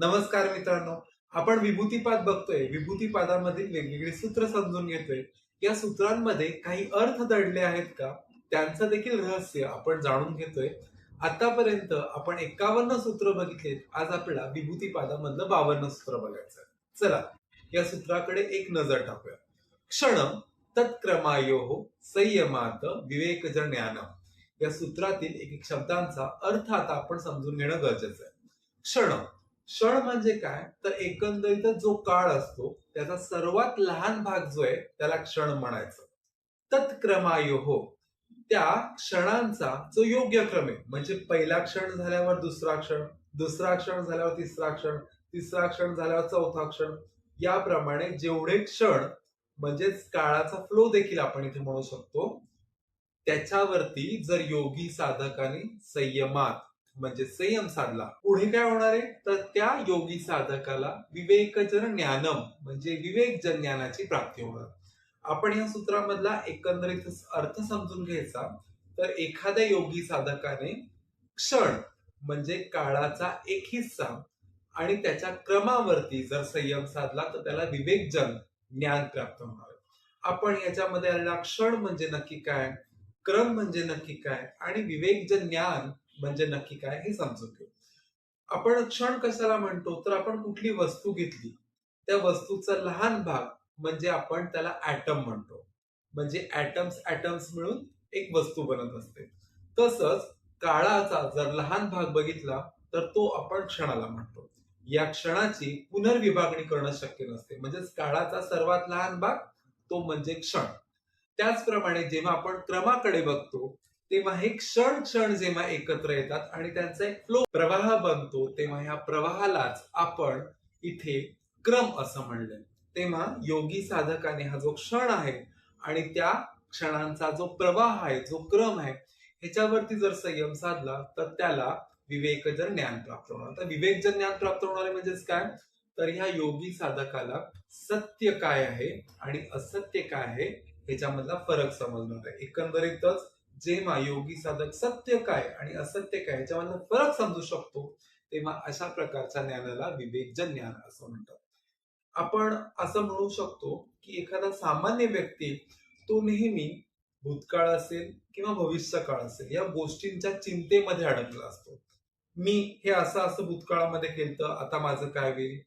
नमस्कार मित्रांनो, आपण विभूतिपाद बघतोय. विभूतिपादामधील वेगवेगळी सूत्र समजून घेतोय. या सूत्रांमध्ये काही अर्थ दडले आहेत का? त्यांचं देखील रहस्य आपण जाणून घेतोय. आतापर्यंत आपण 51 सूत्र बघितलेत. आज आपल्याला विभूतिपादामधलं 52 सूत्र बघायचं. चला, या सूत्राकडे एक नजर टाकूया. क्षण तत्क्रमायोः संयमात विवेकज ज्ञानम. या सूत्रातील एक एक शब्दांचा अर्थ आता आपण समजून घेणं गरजेचं आहे. क्षण क्षण म्हणजे काय, तर एकंदरीतच जो काळ असतो त्याचा सर्वात लहान भाग जो आहे त्याला क्षण म्हणायचं. तत्क्रमायोः, त्या क्षणांचा जो योग्य क्रम आहे, म्हणजे पहिला क्षण झाल्यावर दुसरा क्षण, दुसरा क्षण झाल्यावर तिसरा क्षण, तिसरा क्षण झाल्यावर चौथा क्षण, याप्रमाणे जेवढे क्षण म्हणजेच काळाचा फ्लो देखील आपण इथे म्हणू शकतो, त्याच्यावरती जर योगी साधकाने संयमात म्हणजे संयम साधला, पुढे काय होणार आहे, तर त्या योगी साधकाला विवेकजन ज्ञानम म्हणजे विवेकजन ज्ञानाची प्राप्ती होणार. आपण या सूत्रामधला एकंदरीत अर्थ समजून घ्यायचा, तर एखाद्या योगी साधकाने क्षण म्हणजे काळाचा एक हिस्सा आणि त्याच्या क्रमावरती जर संयम साधला तर त्याला विवेकजन ज्ञान प्राप्त होणार. आपण याच्यामध्ये आलेला क्षण म्हणजे नक्की काय, क्रम म्हणजे नक्की काय आणि विवेकजन ज्ञान म्हणजे नक्की काय हे समजून घेऊ. आपण क्षण कशाला म्हणतो, तर आपण कुठली वस्तू घेतली, त्या वस्तूचा लहान भाग म्हणजे आपण त्याला ऍटम म्हणतो. म्हणजे ऍटम्स मिळून एक वस्तू बनत असते. तसंच काळाचा जर लहान भाग बघितला तर तो आपण क्षणाला म्हणतो. या क्षणाची पुनर्विभागणी करणं शक्य नसते. म्हणजेच काळाचा सर्वात लहान भाग तो म्हणजे क्षण. त्याचप्रमाणे जेव्हा आपण क्रमाकडे बघतो तेव्हा हे क्षण क्षण जेव्हा एकत्र येतात आणि त्यांचा एक फ्लो प्रवाह बनतो, तेव्हा ह्या प्रवाहालाच आपण इथे क्रम असं म्हणलं. तेव्हा योगी साधकाने हा जो क्षण आहे आणि त्या क्षणांचा जो प्रवाह आहे, जो क्रम आहे, ह्याच्यावरती जर संयम साधला तर त्याला विवेकजन ज्ञान प्राप्त होणार. तर विवेकजन ज्ञान प्राप्त होणार म्हणजेच काय, तर ह्या योगी साधकाला सत्य काय आहे आणि असत्य काय आहे ह्याच्यामधला फरक समजणार आहे. एकंदरीतच जेव्हा योगी साधक सत्य काय आणि असत्य काय ह्याच्यामधला फरक समजू शकतो, तेव्हा अशा प्रकारच्या ज्ञानाला विवेकजन ज्ञान असं म्हणतात. आपण असं म्हणू शकतो की एखादा सामान्य व्यक्ती तो नेहमी भूतकाळ असेल किंवा भविष्य काळ असेल या गोष्टींच्या चिंतेमध्ये अडकला असतो. मी हे असं असं भूतकाळामध्ये केलं, आता माझं काय होईल,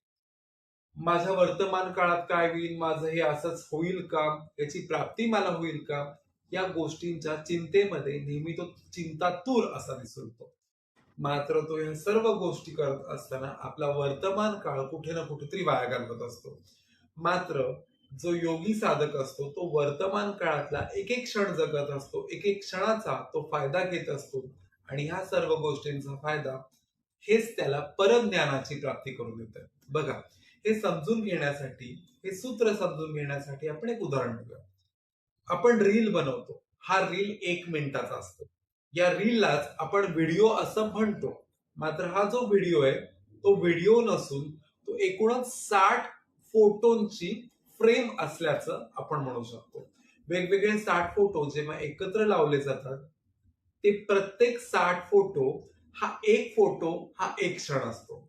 माझ्या वर्तमान काळात काय होईल, माझं हे असंच होईल का, याची प्राप्ती मला होईल का, या गोष्टींच्या चिंतेमध्ये नेहमी तो चिंतातूर असा दिसतो. मात्र तो ह्या सर्व गोष्टी करत असताना आपला वर्तमान काळ कुठे ना कुठेतरी वाया घालवत असतो. मात्र जो योगी साधक असतो तो वर्तमान काळातला एक एक क्षण जगत असतो, एक एक क्षणाचा तो फायदा घेत असतो आणि ह्या सर्व गोष्टींचा फायदा हेच त्याला परज्ञानाची प्राप्ती करून देतं. बघा, हे समजून घेण्यासाठी, हे सूत्र समजून घेण्यासाठी आपण एक उदाहरण बघूया. आपण रील बनवतो, हा रील 1 मिनिटाचा असतो. या रीललाच आपण व्हिडिओ असं म्हणतो. मात्र हा जो व्हिडिओ आहे तो व्हिडिओ नसून तो एकूणच 60 फोटोंची फ्रेम असल्याचं आपण म्हणू शकतो. वेगवेगळे 60 फोटो जेव्हा एकत्र लावले जातात ते प्रत्येक 60 फोटो हा एक फोटो हा एक क्षण असतो.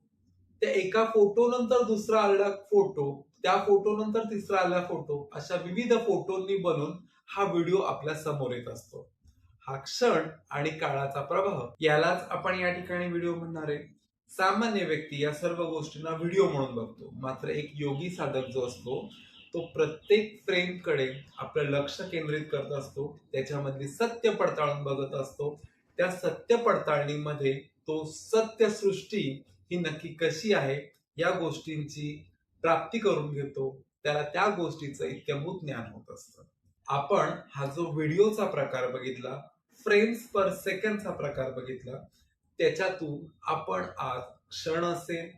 त्या एका फोटो नंतर दुसरा आलेला फोटो, त्या फोटो नंतर तिसरा आलेला फोटो, अशा विविध फोटोंनी बनून हा व्हिडिओ आपल्या समोर येत असतो. हा क्षण आणि काळाचा प्रवाह यालाच आपण या ठिकाणी व्हिडिओ म्हणणार आहे. सामान्य व्यक्ती या सर्व गोष्टींना व्हिडिओ म्हणून बघतो. मात्र एक योगी साधक जो असतो तो प्रत्येक फ्रेमकडे आपलं लक्ष केंद्रित करत असतो, त्याच्यामधली सत्य पडताळून बघत असतो. त्या सत्य पडताळणीमध्ये तो सत्य सृष्टी ही नक्की कशी आहे या गोष्टींची प्राप्ती करून घेतो. त्याला त्या गोष्टीचं इत्थंभूत ज्ञान होत असतं. आपण हा जो व्हिडिओचा प्रकार बघितला, फ्रेम्स पर सेकंडचा प्रकार बघितला, त्याच्यातून आपण आज क्षण असेल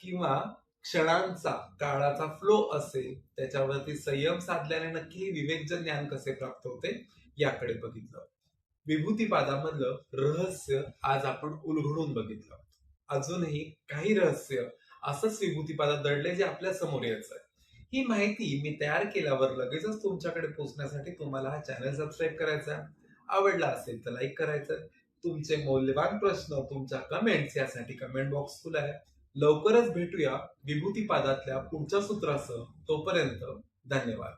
किंवा क्षणांचा काळाचा फ्लो असेल त्याच्यावरती संयम साधल्याने नक्की विवेकजन ज्ञान कसे प्राप्त होते याकडे बघितलं. विभूतिपादामधलं रहस्य आज आपण उलगडून बघितलं. अजूनही काही रहस्य असंच विभूतिपादात दडले जे आपल्या समोर यायचं आहे. ही माहिती मी तयार केल्यावर लगेचच तुमच्याकडे पोहोचण्यासाठी तुम्हाला हा चॅनल सबस्क्राईब करायचा, आवडला असेल तर लाईक करायचं. तुमचे मौल्यवान प्रश्न, तुमच्या कमेंट्स यासाठी कमेंट बॉक्स खुला आहे. लवकरच भेटूया विभूतिपादातल्या पुढच्या सूत्रासह. तोपर्यंत धन्यवाद.